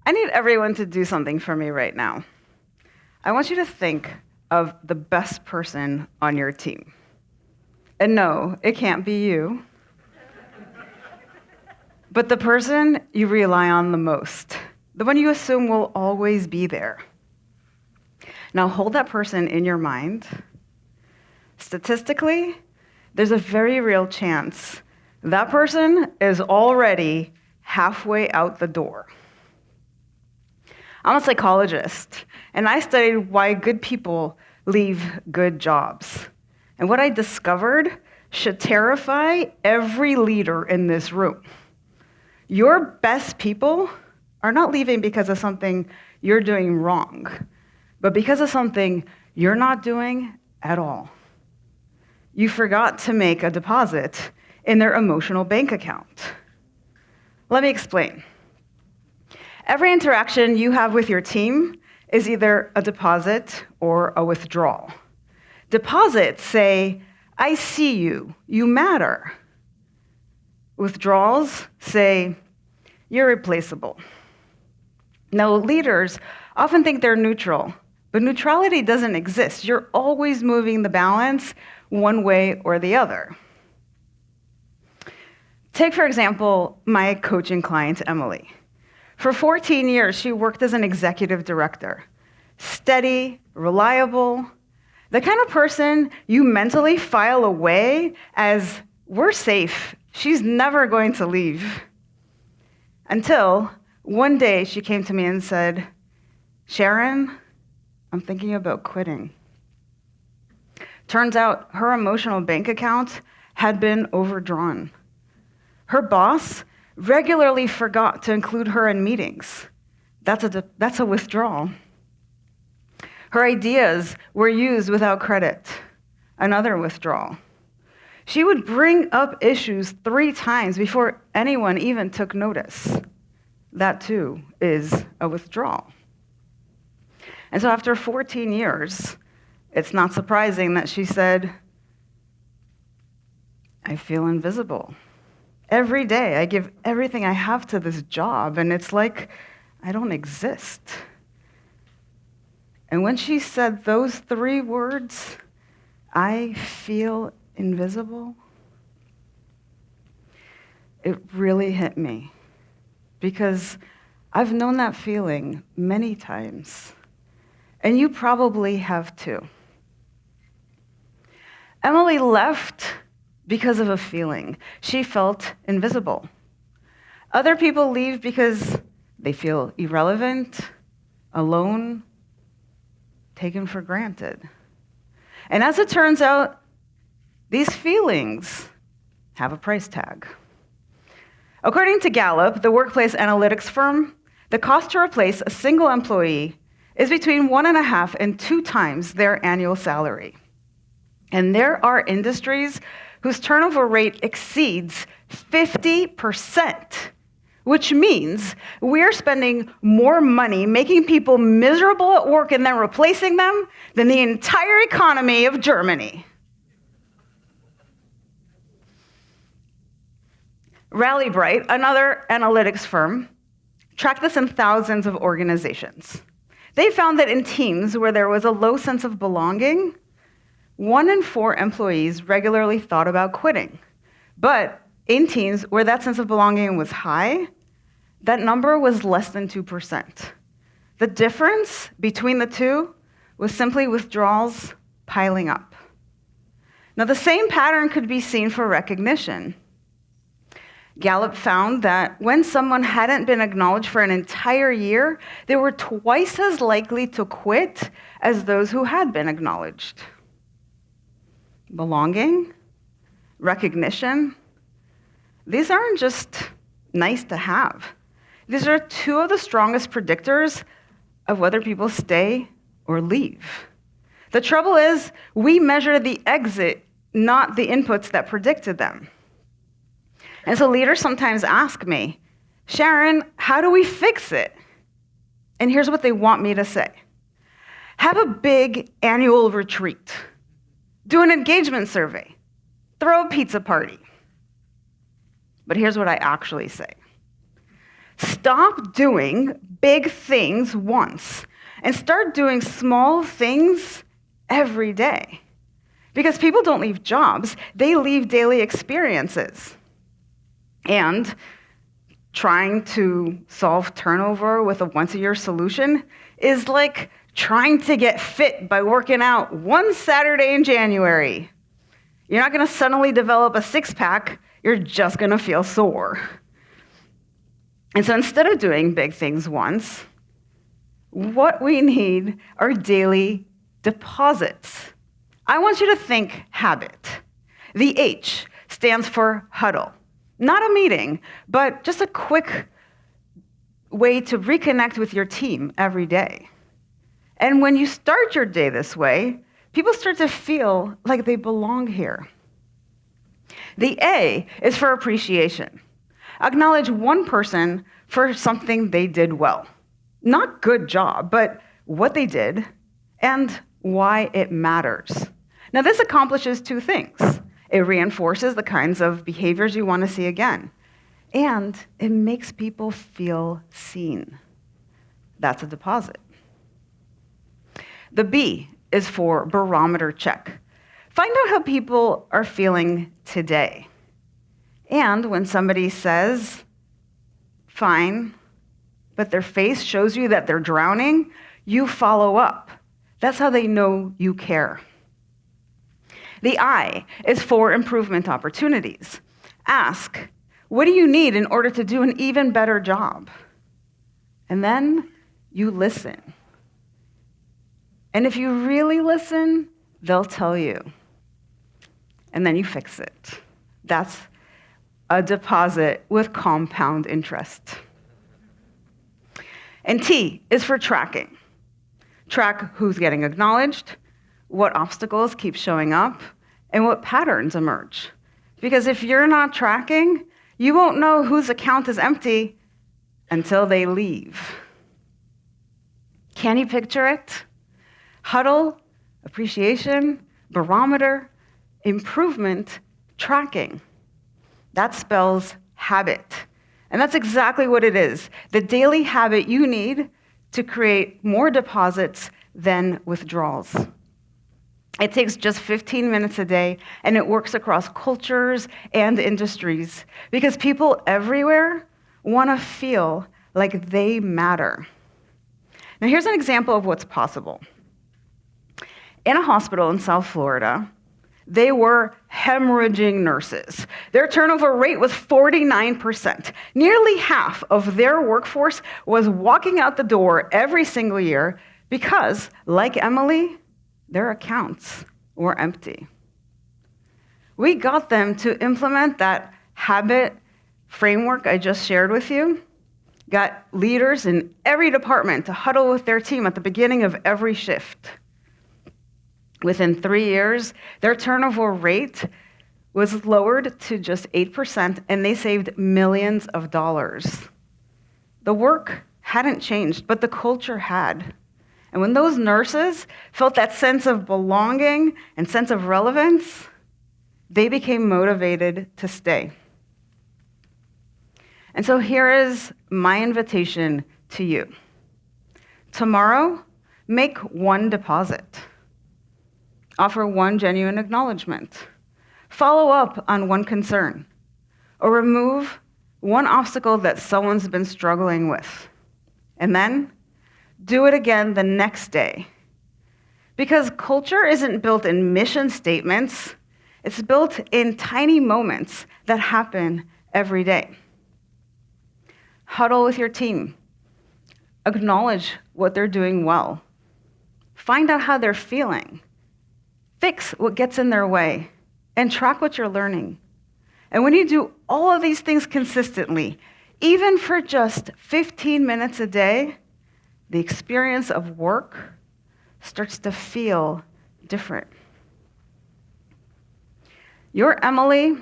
I need everyone to do something for me right now. I want you to think of the best person on your team. And no, it can't be you, but the person you rely on the most, the one you assume will always be there. Now hold that person in your mind. Statistically, there's a very real chance that person is already halfway out the door. I'm a psychologist, and I studied why good people leave good jobs. And what I discovered should terrify every leader in this room. Your best people are not leaving because of something you're doing wrong, but because of something you're not doing at all. You forgot to make a deposit in their emotional bank account. Let me explain. Every interaction you have with your team is either a deposit or a withdrawal. Deposits say, I see you, you matter. Withdrawals say, you're replaceable. Now, leaders often think they're neutral, but neutrality doesn't exist. You're always moving the balance one way or the other. Take, for example, my coaching client, Emily. For 14 years, she worked as an executive director. Steady, reliable, the kind of person you mentally file away as, we're safe, she's never going to leave. Until one day she came to me and said, Sharon, I'm thinking about quitting. Turns out her emotional bank account had been overdrawn. Her boss regularly forgot to include her in meetings. That's a withdrawal. Her ideas were used without credit. Another withdrawal. She would bring up issues 3 times before anyone even took notice. That too is a withdrawal. And so after 14 years, it's not surprising that she said, I feel invisible. Every day I give everything I have to this job, and it's like I don't exist. And when she said those 3 words, I feel invisible, it really hit me, because I've known that feeling many times, and you probably have too. Emily left because of a feeling. She felt invisible. Other people leave because they feel irrelevant, alone, taken for granted. And as it turns out, these feelings have a price tag. According to Gallup, the workplace analytics firm, the cost to replace a single employee is between 1.5 and 2 times their annual salary. And there are industries whose turnover rate exceeds 50%, which means we're spending more money making people miserable at work and then replacing them than the entire economy of Germany. Rallybright, another analytics firm, tracked this in thousands of organizations. They found that in teams where there was a low sense of belonging, 1 in 4 employees regularly thought about quitting. But in teams where that sense of belonging was high, that number was less than 2%. The difference between the two was simply withdrawals piling up. Now, the same pattern could be seen for recognition. Gallup found that when someone hadn't been acknowledged for an entire year, they were twice as likely to quit as those who had been acknowledged. Belonging, recognition, these aren't just nice to have. These are 2 of the strongest predictors of whether people stay or leave. The trouble is, we measure the exit, not the inputs that predicted them. And so leaders sometimes ask me, Sharon, how do we fix it? And here's what they want me to say. Have a big annual retreat. Do an engagement survey. Throw a pizza party. But here's what I actually say. Stop doing big things once and start doing small things every day. Because people don't leave jobs, they leave daily experiences. And trying to solve turnover with a once-a-year solution is like trying to get fit by working out one Saturday in January. You're not going to suddenly develop a six-pack, you're just going to feel sore. And so instead of doing big things once, what we need are daily deposits. I want you to think habit. The H stands for huddle. Not a meeting, but just a quick way to reconnect with your team every day. And when you start your day this way, people start to feel like they belong here. The A is for appreciation. Acknowledge one person for something they did well. Not good job, but what they did and why it matters. Now, this accomplishes two things. It reinforces the kinds of behaviors you want to see again, and it makes people feel seen. That's a deposit. The B is for barometer check. Find out how people are feeling today. And when somebody says, fine, but their face shows you that they're drowning, you follow up. That's how they know you care. The I is for improvement opportunities. Ask, what do you need in order to do an even better job? And then you listen. And if you really listen, they'll tell you. And then you fix it. That's a deposit with compound interest. And T is for tracking. Track who's getting acknowledged, what obstacles keep showing up, and what patterns emerge. Because if you're not tracking, you won't know whose account is empty until they leave. Can you picture it? Huddle, appreciation, barometer, improvement, tracking. That spells habit. And that's exactly what it is. The daily habit you need to create more deposits than withdrawals. It takes just 15 minutes a day, and it works across cultures and industries because people everywhere want to feel like they matter. Now, here's an example of what's possible. In a hospital in South Florida, they were hemorrhaging nurses. Their turnover rate was 49%. Nearly half of their workforce was walking out the door every single year because, like Emily, their accounts were empty. We got them to implement that habit framework I just shared with you, got leaders in every department to huddle with their team at the beginning of every shift. Within 3 years, their turnover rate was lowered to just 8%, and they saved millions of dollars. The work hadn't changed, but the culture had. And when those nurses felt that sense of belonging and sense of relevance, they became motivated to stay. And so here is my invitation to you. Tomorrow, make one deposit. Offer one genuine acknowledgement. Follow up on one concern. Or remove one obstacle that someone's been struggling with. And then do it again the next day. Because culture isn't built in mission statements, it's built in tiny moments that happen every day. Huddle with your team. Acknowledge what they're doing well. Find out how they're feeling. Fix what gets in their way, and track what you're learning. And when you do all of these things consistently, even for just 15 minutes a day, the experience of work starts to feel different. Your Emily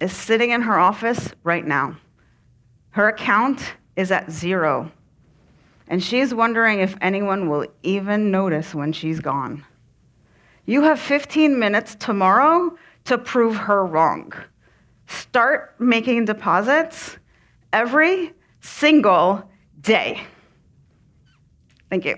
is sitting in her office right now. Her account is at 0, and she's wondering if anyone will even notice when she's gone. You have 15 minutes tomorrow to prove her wrong. Start making deposits every single day. Thank you.